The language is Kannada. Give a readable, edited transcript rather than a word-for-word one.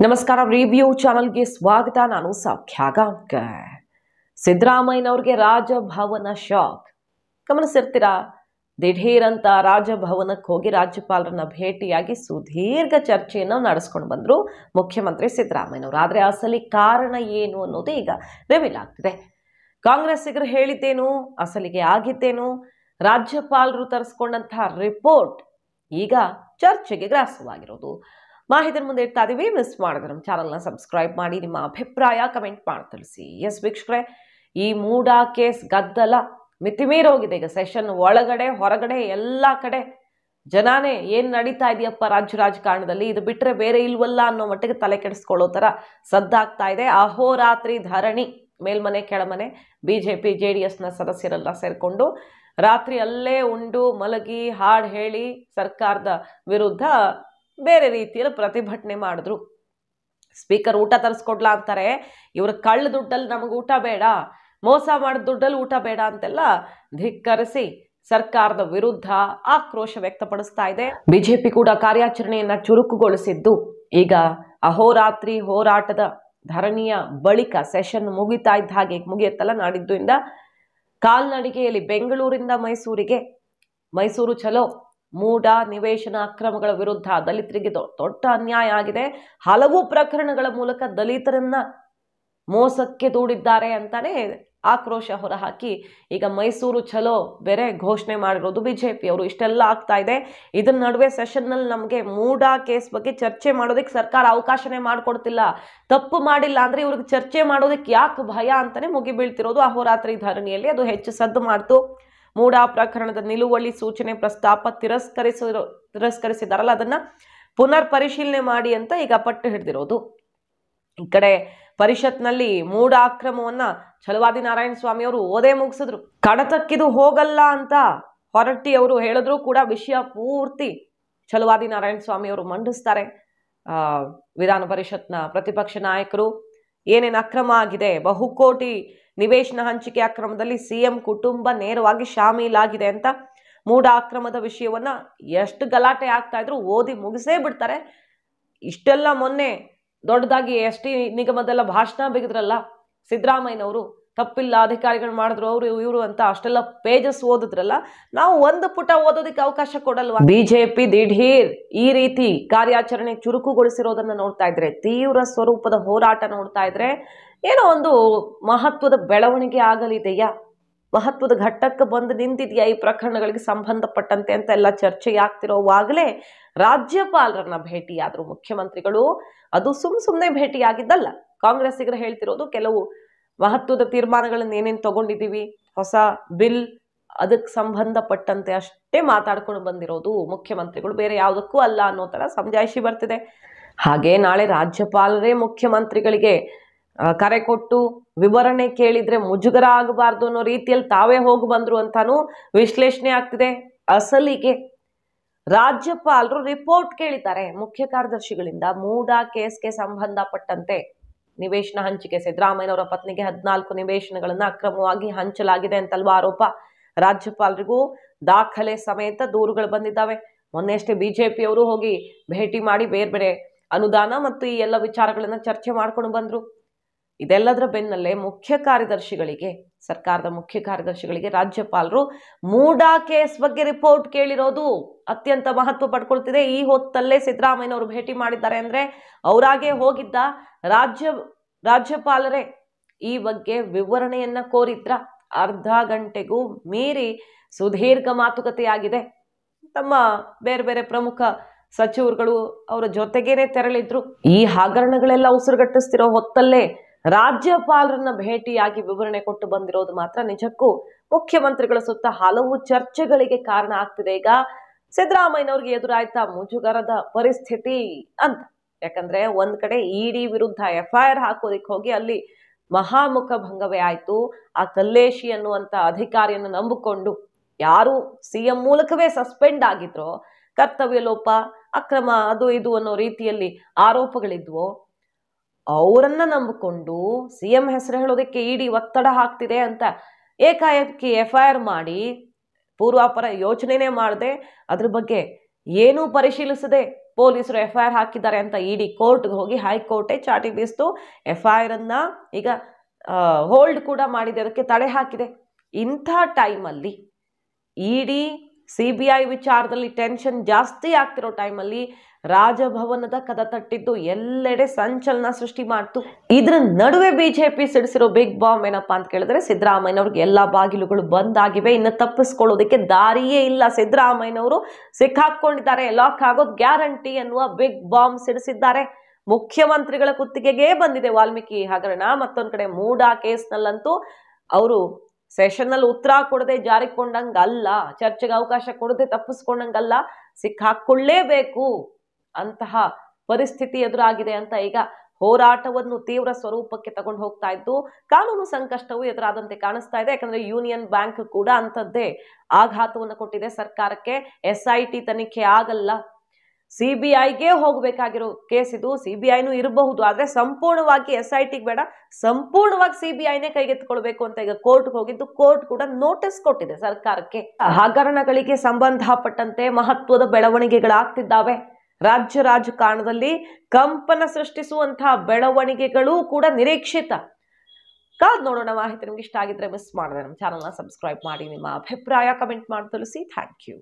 ನಮಸ್ಕಾರ. ರಿವ್ಯೂ ಚಾನಲ್ಗೆ ಸ್ವಾಗತ. ನಾನು ಸೌಖ್ಯ ಗಾಂವ್ಕರ್. ಸಿದ್ದರಾಮಯ್ಯನವ್ರಿಗೆ ರಾಜಭವನ ಶಾಕ್. ಗಮನಿಸಿರ್ತೀರಾ, ದಿಢೀರ್ ಅಂತ ರಾಜಭವನಕ್ಕೆ ಹೋಗಿ ರಾಜ್ಯಪಾಲರನ್ನ ಭೇಟಿಯಾಗಿ ಸುದೀರ್ಘ ಚರ್ಚೆಯನ್ನು ನಡೆಸ್ಕೊಂಡು ಬಂದ್ರು ಮುಖ್ಯಮಂತ್ರಿ ಸಿದ್ದರಾಮಯ್ಯನವರು. ಆದರೆ ಅಸಲಿ ಕಾರಣ ಏನು ಅನ್ನೋದು ಈಗ ರಿವೀಲ್ ಆಗ್ತಿದೆ. ಕಾಂಗ್ರೆಸ್ಸಿಗರು ಹೇಳಿದ್ದೇನು, ಅಸಲಿಗೆ ಆಗಿದ್ದೇನು, ರಾಜ್ಯಪಾಲರು ತರಿಸ್ಕೊಂಡಂತಹ ರಿಪೋರ್ಟ್ ಈಗ ಚರ್ಚೆಗೆ ಗ್ರಾಸವಾಗಿರೋದು ಮಾಹಿತಿ ಮುಂದೆ ಇಡ್ತಾ ಇದೀವಿ. ಮಿಸ್ ಮಾಡಿದ್ರೆ ನಮ್ಮ ಚಾನಲ್ನ ಸಬ್ಸ್ಕ್ರೈಬ್ ಮಾಡಿ, ನಿಮ್ಮ ಅಭಿಪ್ರಾಯ ಕಮೆಂಟ್ ಮಾಡಿ ತಿಳಿಸಿ. ಎಸ್ ವೀಕ್ಷಕರೇ, ಈ ಮೂಡಾ ಕೇಸ್ ಗದ್ದಲ ಮಿತಿಮೀರೋಗಿದೆ. ಈಗ ಸೆಷನ್ ಒಳಗಡೆ ಹೊರಗಡೆ ಎಲ್ಲ ಕಡೆ ಜನಾನೇ ಏನ್ ನಡೀತಾ ಇದೆಯಪ್ಪ ರಾಜಕಾರಣದಲ್ಲಿ, ಇದು ಬಿಟ್ರೆ ಬೇರೆ ಇಲ್ವಲ್ಲ ಅನ್ನೋ ಮಟ್ಟಿಗೆ ತಲೆ ಕೆಡಿಸ್ಕೊಳ್ಳೋ ತರ ಸದ್ದಾಗ್ತಾ ಇದೆ. ಅಹೋರಾತ್ರಿ ಧರಣಿ, ಮೇಲ್ಮನೆ ಕೆಳಮನೆ ಬಿಜೆಪಿ JDSನ ಸದಸ್ಯರೆಲ್ಲ ಸೇರ್ಕೊಂಡು ರಾತ್ರಿ ಅಲ್ಲೇ ಉಂಡು ಮಲಗಿ ಹಾಡು ಹೇಳಿ ಸರ್ಕಾರದ ವಿರುದ್ಧ ಬೇರೆ ರೀತಿಯಲ್ಲಿ ಪ್ರತಿಭಟನೆ ಮಾಡಿದ್ರು. ಸ್ಪೀಕರ್ ಊಟ ತರಿಸ್ಕೊಡ್ಲಾ ಅಂತಾರೆ, ಇವ್ರ ಕಳ್ಳ ದುಡ್ಡಲ್ಲಿ ನಮಗೆ ಊಟ ಬೇಡ, ಮೋಸ ಮಾಡಿದ ದುಡ್ಡಲ್ಲಿ ಊಟ ಬೇಡ ಅಂತೆಲ್ಲ ಧಿಕ್ಕರಿಸಿ ಸರ್ಕಾರದ ವಿರುದ್ಧ ಆಕ್ರೋಶ ವ್ಯಕ್ತಪಡಿಸ್ತಾ ಇದೆ. ಬಿಜೆಪಿ ಕೂಡ ಕಾರ್ಯಾಚರಣೆಯನ್ನ ಚುರುಕುಗೊಳಿಸಿದ್ದು ಈಗ ಅಹೋರಾತ್ರಿ ಹೋರಾಟದ ಧರಣಿಯ ಬಳಿಕ ಸೆಷನ್ ಮುಗಿತಾ ಇದ್ದ ಹಾಗೆ ಮುಗಿಯುತ್ತಲ್ಲ, ನಾಡಿದ್ದುಯಿಂದ ಕಾಲ್ನಡಿಗೆಯಲ್ಲಿ ಬೆಂಗಳೂರಿಂದ ಮೈಸೂರಿಗೆ, ಮೈಸೂರು ಚಲೋ, ಮೂಡಾ ನಿವೇಶನ ಅಕ್ರಮಗಳ ವಿರುದ್ಧ ದಲಿತರಿಗೆ ದೊಡ್ಡ ಅನ್ಯಾಯ ಆಗಿದೆ, ಹಲವು ಪ್ರಕರಣಗಳ ಮೂಲಕ ದಲಿತರನ್ನ ಮೋಸಕ್ಕೆ ದೂಡಿದ್ದಾರೆ ಅಂತಾನೆ ಆಕ್ರೋಶ ಹೊರಹಾಕಿ ಈಗ ಮೈಸೂರು ಚಲೋ ಬೇರೆ ಘೋಷಣೆ ಮಾಡಿರೋದು ಬಿಜೆಪಿ ಅವರು. ಇಷ್ಟೆಲ್ಲ ಆಗ್ತಾ ಇದೆ. ಇದರ ನಡುವೆ ಸೆಷನ್ನಲ್ಲಿ ನಮಗೆ ಮೂಡಾ ಕೇಸ್ ಬಗ್ಗೆ ಚರ್ಚೆ ಮಾಡೋದಕ್ಕೆ ಸರ್ಕಾರ ಅವಕಾಶನೇ ಮಾಡಿಕೊಡ್ತಿಲ್ಲ. ತಪ್ಪು ಮಾಡಿಲ್ಲ ಅಂದ್ರೆ ಇವ್ರಿಗೆ ಚರ್ಚೆ ಮಾಡೋದಕ್ಕೆ ಯಾಕೆ ಭಯ ಅಂತಾನೆ ಮುಗಿಬೀಳ್ತಿರೋದು ಅಹೋರಾತ್ರಿ ಧರಣಿಯಲ್ಲಿ. ಅದು ಹೆಚ್ಚು ಸದ್ದು ಮಾಡ್ತು. ಮೂಡಾ ಪ್ರಕರಣದ ನಿಲುವಳಿ ಸೂಚನೆ ಪ್ರಸ್ತಾಪ ತಿರಸ್ಕರಿಸಿದಾರಲ್ಲ, ಅದನ್ನ ಪುನರ್ ಪರಿಶೀಲನೆ ಮಾಡಿ ಅಂತ ಈಗ ಪಟ್ಟು ಹಿಡಿದಿರೋದು. ಈ ಕಡೆ ಪರಿಷತ್ನಲ್ಲಿ ಮೂಡಾ ಅಕ್ರಮವನ್ನ ಛಲವಾದಿ ನಾರಾಯಣ ಸ್ವಾಮಿ ಅವರು ಓದೇ ಮುಗಿಸಿದ್ರು. ಕಡತಕ್ಕಿದು ಹೋಗಲ್ಲ ಅಂತ ಹೊರಟ್ಟಿ ಅವರು ಹೇಳಿದ್ರು ಕೂಡ ವಿಷಯ ಪೂರ್ತಿ ಛಲವಾದಿ ನಾರಾಯಣ ಸ್ವಾಮಿ ಅವರು ಮಂಡಿಸ್ತಾರೆ. ವಿಧಾನ ಪರಿಷತ್ನ ಪ್ರತಿಪಕ್ಷ ನಾಯಕರು ಏನೇನು ಅಕ್ರಮ ಆಗಿದೆ, ಬಹುಕೋಟಿ ನಿವೇಶನ ಹಂಚಿಕೆ ಅಕ್ರಮದಲ್ಲಿ CM ಕುಟುಂಬ ನೇರವಾಗಿ ಶಾಮೀಲಾಗಿದೆ ಅಂತ ಮೂಡಾ ಅಕ್ರಮದ ವಿಷಯವನ್ನ ಎಷ್ಟು ಗಲಾಟೆ ಆಗ್ತಾ ಇದ್ರು ಓದಿ ಮುಗಿಸೇ ಬಿಡ್ತಾರೆ. ಇಷ್ಟೆಲ್ಲ ಮೊನ್ನೆ ದೊಡ್ಡದಾಗಿ ST ನಿಗಮದೆಲ್ಲ ಭಾಷಣ ಬಿಗಿದ್ರಲ್ಲ ಸಿದ್ದರಾಮಯ್ಯನವರು, ತಪ್ಪಿಲ್ಲ ಅಧಿಕಾರಿಗಳು ಮಾಡಿದ್ರು ಅವರು ಇವರು ಅಂತ ಅಷ್ಟೆಲ್ಲ ಪೇಜಸ್ ಓದಿದ್ರಲ್ಲ, ನಾವು ಒಂದು ಪುಟ ಓದೋದಕ್ಕೆ ಅವಕಾಶ ಕೊಡಲ್ವಾ? ಬಿಜೆಪಿ ದಿಢೀರ್ ಈ ರೀತಿ ಕಾರ್ಯಾಚರಣೆ ಚುರುಕುಗೊಳಿಸಿರೋದನ್ನ ನೋಡ್ತಾ ಇದ್ರೆ, ತೀವ್ರ ಸ್ವರೂಪದ ಹೋರಾಟ ನೋಡ್ತಾ ಇದ್ರೆ ಏನೋ ಒಂದು ಮಹತ್ವದ ಬೆಳವಣಿಗೆ ಆಗಲಿದೆಯಾ, ಮಹತ್ವದ ಘಟ್ಟಕ್ಕೆ ಬಂದು ನಿಂತಿದೆಯಾ ಈ ಪ್ರಕರಣಗಳಿಗೆ ಸಂಬಂಧಪಟ್ಟಂತೆ ಅಂತ ಎಲ್ಲ ಚರ್ಚೆ ಆಗ್ತಿರೋವಾಗಲೇ ರಾಜ್ಯಪಾಲರನ್ನ ಭೇಟಿಯಾದ್ರು ಮುಖ್ಯಮಂತ್ರಿಗಳು. ಅದು ಸುಮ್ಮನೆ ಭೇಟಿಯಾಗಿದ್ದಲ್ಲ. ಕಾಂಗ್ರೆಸ್ಸಿಗರು ಹೇಳ್ತಿರೋದು ಕೆಲವು ಮಹತ್ವದ ತೀರ್ಮಾನಗಳನ್ನ ಏನೇನು ತಗೊಂಡಿದ್ದೀವಿ, ಹೊಸ ಬಿಲ್, ಅದಕ್ಕೆ ಸಂಬಂಧಪಟ್ಟಂತೆ ಅಷ್ಟೇ ಮಾತಾಡ್ಕೊಂಡು ಬಂದಿರೋದು ಮುಖ್ಯಮಂತ್ರಿಗಳು, ಬೇರೆ ಯಾವುದಕ್ಕೂ ಅಲ್ಲ ಅನ್ನೋ ತರ ಸಮಜಾಯಿಷಿ ಬರ್ತಿದೆ. ಹಾಗೆ ನಾಳೆ ರಾಜ್ಯಪಾಲರೇ ಮುಖ್ಯಮಂತ್ರಿಗಳಿಗೆ ಕರೆ ಕೊಟ್ಟು ವಿವರಣೆ ಕೇಳಿದ್ರೆ ಮುಜುಗರ ಆಗಬಾರ್ದು ಅನ್ನೋ ರೀತಿಯಲ್ಲಿ ತಾವೇ ಹೋಗಿ ಬಂದ್ರು ಅಂತಾನು ವಿಶ್ಲೇಷಣೆ ಆಗ್ತಿದೆ. ಅಸಲಿಗೆ ರಾಜ್ಯಪಾಲರು ರಿಪೋರ್ಟ್ ಕೇಳಿದ್ದಾರೆ ಮುಖ್ಯ ಕಾರ್ಯದರ್ಶಿಗಳಿಂದ. ಮೂಡಾ ಕೇಸ್ಗೆ ಸಂಬಂಧಪಟ್ಟಂತೆ ನಿವೇಶನ ಹಂಚಿಕೆ, ಸಿದ್ದರಾಮಯ್ಯನವರ ಪತ್ನಿಗೆ 14 ನಿವೇಶನಗಳನ್ನ ಅಕ್ರಮವಾಗಿ ಹಂಚಲಾಗಿದೆ ಅಂತಲ್ವಾ ಆರೋಪ. ರಾಜ್ಯಪಾಲರಿಗೂ ದಾಖಲೆ ಸಮೇತ ದೂರುಗಳು ಬಂದಿದ್ದಾವೆ. ಮೊನ್ನೆಷ್ಟೇ ಬಿಜೆಪಿ ಅವರು ಹೋಗಿ ಭೇಟಿ ಮಾಡಿ ಬೇರೆ ಬೇರೆ ಅನುದಾನ ಮತ್ತು ಈ ಎಲ್ಲ ವಿಚಾರಗಳನ್ನ ಚರ್ಚೆ ಮಾಡ್ಕೊಂಡು ಬಂದ್ರು. ಇದೆಲ್ಲದರ ಬೆನ್ನಲ್ಲೇ ಮುಖ್ಯ ಕಾರ್ಯದರ್ಶಿಗಳಿಗೆ, ಸರ್ಕಾರದ ಮುಖ್ಯ ಕಾರ್ಯದರ್ಶಿಗಳಿಗೆ ರಾಜ್ಯಪಾಲರು ಮೂಡಾ ಕೇಸ್ ಬಗ್ಗೆ ರಿಪೋರ್ಟ್ ಕೇಳಿರೋದು ಅತ್ಯಂತ ಮಹತ್ವ ಪಡ್ಕೊಳ್ತಿದೆ. ಈ ಹೊತ್ತಲ್ಲೇ ಸಿದ್ದರಾಮಯ್ಯನವರು ಭೇಟಿ ಮಾಡಿದ್ದಾರೆ ಅಂದ್ರೆ ಅವರಾಗೆ ಹೋಗಿದ್ದ ರಾಜ್ಯಪಾಲರೇ ಈ ಬಗ್ಗೆ ವಿವರಣೆಯನ್ನ ಕೋರಿದ್ರ. ಅರ್ಧ ಗಂಟೆಗೂ ಮೀರಿ ಸುದೀರ್ಘ ಮಾತುಕತೆಯಾಗಿದೆ. ತಮ್ಮ ಬೇರೆ ಬೇರೆ ಪ್ರಮುಖ ಸಚಿವರುಗಳು ಅವರ ಜೊತೆಗೇನೆ ತೆರಳಿದ್ರು. ಈ ಹಗರಣಗಳೆಲ್ಲ ಉಸಿರುಗಟ್ಟಿಸ್ತಿರೋ ಹೊತ್ತಲ್ಲೇ ರಾಜ್ಯಪಾಲರನ್ನ ಭೇಟಿಯಾಗಿ ವಿವರಣೆ ಕೊಟ್ಟು ಬಂದಿರೋದು ಮಾತ್ರ ನಿಜಕ್ಕೂ ಮುಖ್ಯಮಂತ್ರಿಗಳ ಸುತ್ತ ಹಲವು ಚರ್ಚೆಗಳಿಗೆ ಕಾರಣ ಆಗ್ತಿದೆ. ಈಗ ಸಿದ್ದರಾಮಯ್ಯನವ್ರಿಗೆ ಎದುರಾಯ್ತಾ ಮುಜುಗರದ ಪರಿಸ್ಥಿತಿ ಅಂತ. ಯಾಕಂದ್ರೆ ಒಂದ್ ಕಡೆ ED ವಿರುದ್ಧ FIR ಹಾಕೋದಿಕ್ ಹೋಗಿ ಅಲ್ಲಿ ಮಹಾಮುಖ ಭಂಗವೇ ಆಯ್ತು. ಆ ಕಲ್ಲೇಶಿ ಅನ್ನುವಂತ ಅಧಿಕಾರಿಯನ್ನು ನಂಬಿಕೊಂಡು ಯಾರು CM ಮೂಲಕವೇ ಸಸ್ಪೆಂಡ್ ಆಗಿದ್ರೋ, ಕರ್ತವ್ಯ ಲೋಪ, ಅಕ್ರಮ, ಅದು ಇದು ಅನ್ನೋ ರೀತಿಯಲ್ಲಿ ಆರೋಪಗಳಿದ್ವೋ, ಅವರನ್ನ ನಂಬಿಕೊಂಡು CM ಹೆಸರು ಹೇಳೋದಕ್ಕೆ ED ಒತ್ತಡ ಹಾಕ್ತಿದೆ ಅಂತ ಏಕಾಏಕಿ FIR ಮಾಡಿ ಪೂರ್ವಾಪರ ಯೋಚನೆನೇ ಮಾಡದೆ ಅದ್ರ ಬಗ್ಗೆ ಏನೂ ಪರಿಶೀಲಿಸದೆ ಪೊಲೀಸರು FIR ಹಾಕಿದ್ದಾರೆ ಅಂತ ಇಡಿ ಕೋರ್ಟ್ಗೆ ಹೋಗಿ ಹೈಕೋರ್ಟೇ ಚಾಟಿ ಬೀಸ್ತು. FIR ಅನ್ನ ಈಗ ಹೋಲ್ಡ್ ಕೂಡ ಮಾಡಿದೆ, ಅದಕ್ಕೆ ತಡೆ ಹಾಕಿದೆ. ಇಂಥ ಟೈಮಲ್ಲಿ ಇಡಿ CBI ವಿಚಾರದಲ್ಲಿ ಟೆನ್ಷನ್ ಜಾಸ್ತಿ ಆಗ್ತಿರೋ ಟೈಮಲ್ಲಿ ರಾಜಭವನದ ಕದ ತಟ್ಟಿದ್ದು ಎಲ್ಲೆಡೆ ಸಂಚಲನ ಸೃಷ್ಟಿ ಮಾಡ್ತು. ಇದ್ರ ನಡುವೆ ಬಿಜೆಪಿ ಸಿಡಿಸಿರೋ ಬಿಗ್ ಬಾಂಬ್ ಏನಪ್ಪಾ ಅಂತ ಕೇಳಿದ್ರೆ, ಸಿದ್ದರಾಮಯ್ಯನವ್ರಿಗೆ ಎಲ್ಲಾ ಬಾಗಿಲುಗಳು ಬಂದ್ ಆಗಿವೆ, ಇನ್ನು ತಪ್ಪಿಸ್ಕೊಳ್ಳೋದಕ್ಕೆ ದಾರಿಯೇ ಇಲ್ಲ. ಸಿದ್ದರಾಮಯ್ಯನವರು ಸಿಕ್ಕಾಕೊಂಡಿದ್ದಾರೆ, ಲಾಕ್ ಆಗೋದು ಗ್ಯಾರಂಟಿ ಅನ್ನುವ ಬಿಗ್ ಬಾಂಬ್ ಸಿಡಿಸಿದ್ದಾರೆ. ಮುಖ್ಯಮಂತ್ರಿಗಳ ಕುತ್ತಿಗೆಗೆ ಬಂದಿದೆ ವಾಲ್ಮೀಕಿ ಹಗರಣ. ಮತ್ತೊಂದ್ ಕಡೆ ಮೂಡಾ ಕೇಸ್ನಲ್ಲಂತೂ ಅವರು ಸೆಷನ್ ನಲ್ಲಿ ಉತ್ತರ ಕೊಡದೆ ಜಾರಿಕೊಂಡಂಗಲ್ಲ, ಚರ್ಚೆಗೆ ಅವಕಾಶ ಕೊಡದೆ ತಪ್ಪಿಸ್ಕೊಂಡಂಗಲ್ಲ, ಸಿಕ್ಕಾಕೊಳ್ಳೇಬೇಕು ಅಂತಹ ಪರಿಸ್ಥಿತಿ ಎದುರಾಗಿದೆ ಅಂತ ಈಗ ಹೋರಾಟವನ್ನು ತೀವ್ರ ಸ್ವರೂಪಕ್ಕೆ ತಗೊಂಡು ಹೋಗ್ತಾ ಇದ್ದು ಕಾನೂನು ಸಂಕಷ್ಟವು ಎದುರಾದಂತೆ ಕಾಣಿಸ್ತಾ ಇದೆ. ಯಾಕಂದ್ರೆ ಯೂನಿಯನ್ ಬ್ಯಾಂಕ್ ಕೂಡ ಅಂತದ್ದೇ ಆಘಾತವನ್ನು ಕೊಟ್ಟಿದೆ ಸರ್ಕಾರಕ್ಕೆ. SIT ತನಿಖೆ ಆಗಲ್ಲ, CBIಗೆ ಹೋಗಬೇಕಾಗಿರೋ ಕೇಸ್ ಇದು. CBIನೂ ಇರಬಹುದು, ಆದ್ರೆ ಸಂಪೂರ್ಣವಾಗಿ SIT ಬೇಡ, ಸಂಪೂರ್ಣವಾಗಿ CBIನೇ ಕೈಗೆತ್ತಿಕೊಳ್ಬೇಕು ಅಂತ ಈಗ ಕೋರ್ಟ್ಗೆ ಹೋಗಿದ್ದು, ಕೋರ್ಟ್ ಕೂಡ ನೋಟಿಸ್ ಕೊಟ್ಟಿದೆ ಸರ್ಕಾರಕ್ಕೆ. ಹಗರಣಗಳಿಗೆ ಸಂಬಂಧಪಟ್ಟಂತೆ ಮಹತ್ವದ ಬೆಳವಣಿಗೆಗಳಾಗ್ತಿದ್ದಾವೆ. ರಾಜ್ಯ ರಾಜಕಾರಣದಲ್ಲಿ ಕಂಪನ ಸೃಷ್ಟಿಸುವಂತಹ ಬೆಳವಣಿಗೆಗಳು ಕೂಡ ನಿರೀಕ್ಷಿತ. ಕಾದ್ ನೋಡೋಣ. ಮಾಹಿತಿ ನಿಮ್ಗೆ ಇಷ್ಟ ಆಗಿದ್ರೆ ಮಿಸ್ ಮಾಡಿದ್ರೆ ನಮ್ಮ ಚಾನಲ್ನ ಸಬ್ಸ್ಕ್ರೈಬ್ ಮಾಡಿ, ನಿಮ್ಮ ಅಭಿಪ್ರಾಯ ಕಮೆಂಟ್ ಮಾಡಿ ತಿಳಿಸಿ. Thank you.